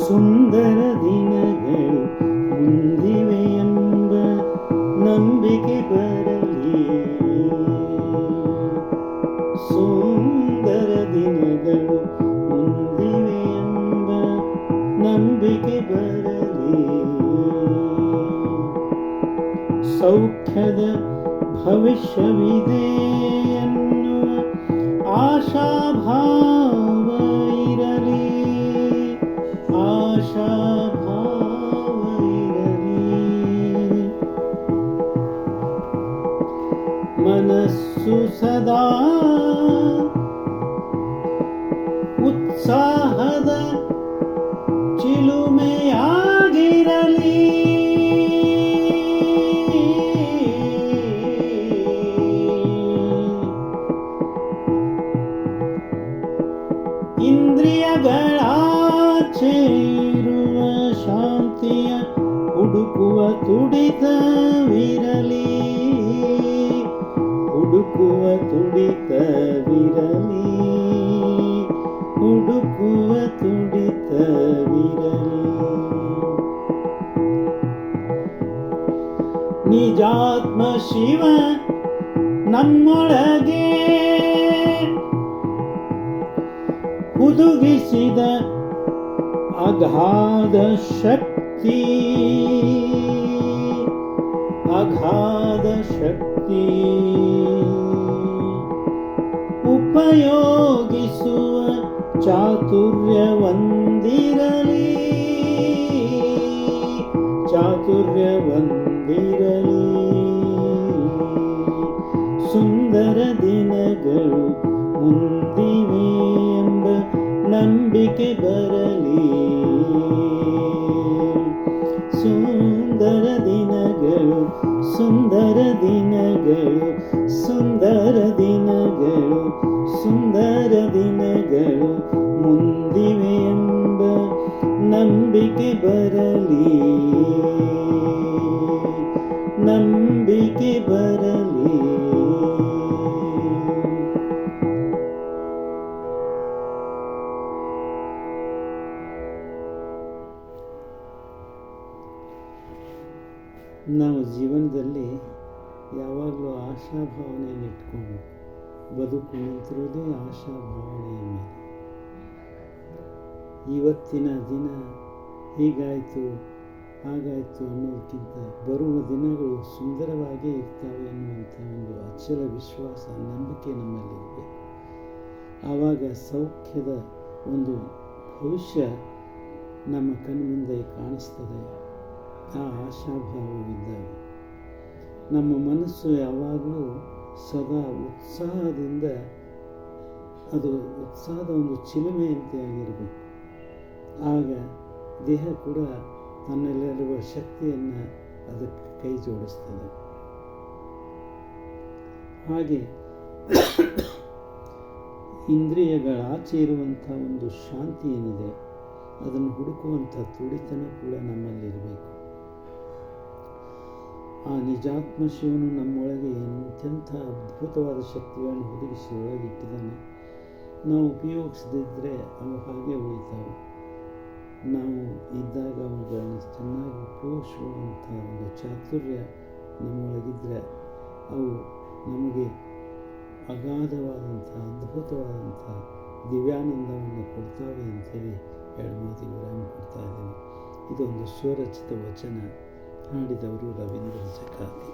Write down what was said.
ಸುಂದರ ದಿನಗಳು ಮುಂದಿವೆ ಎಂಬ ನಂಬಿಕೆ ಬರಲಿ. ಸುಂದರ ದಿನಗಳು ಮುಂದಿವೆ ಎಂಬ ನಂಬಿಕೆ ಬರಲಿ. ಸೌಖ್ಯದ ಭವಿಷ್ಯವಿದೆ ಎನ್ನುವ ಆಶಾಭಾವ ಇರಲಿ. ಆಶಾಭಾವ ಇರಲಿ. ಮನಸ್ಸು ಸದಾ ಉತ್ಸಾಹದ ಚಿಲುಮೆಯಾಗಿರಲಿ. ಇಂದ್ರಿಯಗಳಾಚೆ ಇರುವ ಶಾಂತಿಯ ಹುಡುಕುವ ತುಡಿತವಿರಲಿ. ಹುಡುಕುವ ತುಡಿತವಿರಲಿ. ಹುಡುಕುವ ತುಡಿತವಿರಲಿ. ನಿಜಾತ್ಮ ಶಿವ ನಮ್ಮೊಳಗೆ ಹುದುಗಿಸಿದ ಅಗಾಧ ಶಕ್ತಿ. ಅಗಾಧ ಶಕ್ತಿ ಉಪಯೋಗಿಸುವ ಚಾತುರ್ಯವೊಂದಿರಲಿ. ಚಾತುರ್ಯವೊಂದಿರಲಿ. ಸುಂದರ ದಿನಗಳು ಮುಂದಿವೆ ಎಂಬ ನಂಬಿಕೆ ಬರಲಿ. ಸುಂದರ ದಿನಗಳು ಸುಂದರ ದಿನಗಳು ಸುಂದರ ದಿನಗಳು ಸುಂದರ ದಿನಗಳು ಮುಂದಿವೆ ಎಂಬ ನಂಬಿಕೆ ಬರಲಿ. ನಂಬಿಕೆ ಬರಲಿ. ನಾವು ಜೀವನದಲ್ಲಿ ಯಾವಾಗಲೂ ಆಶಾಭಾವನೆಯನ್ನು ಇಟ್ಕೊಂಡು ಬದುಕು ನಿಂತಿರೋದೇ ಆಶಾಭಾವನೆಯ ಮೇಲೆ. ಇವತ್ತಿನ ದಿನ ಹೀಗಾಯಿತು ಹಾಗಾಯಿತು ಅನ್ನೋದಕ್ಕಿಂತ ಬರುವ ದಿನಗಳು ಸುಂದರವಾಗೇ ಇರ್ತವೆ ಅನ್ನುವಂಥ ಒಂದು ಅಚಲ ವಿಶ್ವಾಸ, ನಂಬಿಕೆ ನಮ್ಮಲ್ಲಿರಬೇಕು. ಆವಾಗ ಸೌಖ್ಯದ ಒಂದು ಭವಿಷ್ಯ ನಮ್ಮ ಕಣ್ಮುಂದೆ ಕಾಣಿಸ್ತದೆ. ಆ ಆಶಾಭಾವವಿದ್ದಾಗ ನಮ್ಮ ಮನಸ್ಸು ಯಾವಾಗಲೂ ಸದಾ ಉತ್ಸಾಹದಿಂದ, ಅದು ಉತ್ಸಾಹದ ಒಂದು ಚಿಲುಮೆಯಂತೆ ಆಗಿರಬೇಕು. ಆಗ ದೇಹ ಕೂಡ ತನ್ನಲ್ಲಿರುವ ಶಕ್ತಿಯನ್ನು ಅದಕ್ಕೆ ಕೈ ಜೋಡಿಸ್ತದೆ. ಹಾಗೆ ಇಂದ್ರಿಯಗಳಾಚೆ ಇರುವಂಥ ಒಂದು ಶಾಂತಿ ಏನಿದೆ ಅದನ್ನು ಹುಡುಕುವಂಥ ತುಡಿತನ ಕೂಡ ನಮ್ಮಲ್ಲಿರಬೇಕು. ಆ ನಿಜಾತ್ಮ ಶಿವನು ನಮ್ಮೊಳಗೆ ಎಂತೆಂಥ ಅದ್ಭುತವಾದ ಶಕ್ತಿಗಳನ್ನು ಒದಗಿಸಿ ಒಳಗಿಟ್ಟಿದ್ದಾನೆ. ನಾವು ಉಪಯೋಗಿಸದಿದ್ದರೆ ಅವು ಹಾಗೆ ಉಳಿತಾವೆ. ನಾವು ಇದ್ದಾಗ ಅವುಗಳನ್ನು ಚೆನ್ನಾಗಿ ಉಪಯೋಗಿಸುವಂಥ ಒಂದು ಚಾತುರ್ಯ ನಮ್ಮೊಳಗಿದ್ದರೆ ಅವು ನಮಗೆ ಅಗಾಧವಾದಂಥ ಅದ್ಭುತವಾದಂಥ ದಿವ್ಯಾನಂದವನ್ನು ಕೊಡ್ತಾವೆ ಅಂಥೇಳಿ ಎರಡು ಮಾತಿಗೆ ವಿರಾಮ ಕೊಡ್ತಾ ಇದ್ದೀನಿ. ಇದೊಂದು ಸ್ವರಚಿತ ವಚನ. ಹಾಡಿದವರು ರವೀಂದ್ರ ಜಕಾತಿ.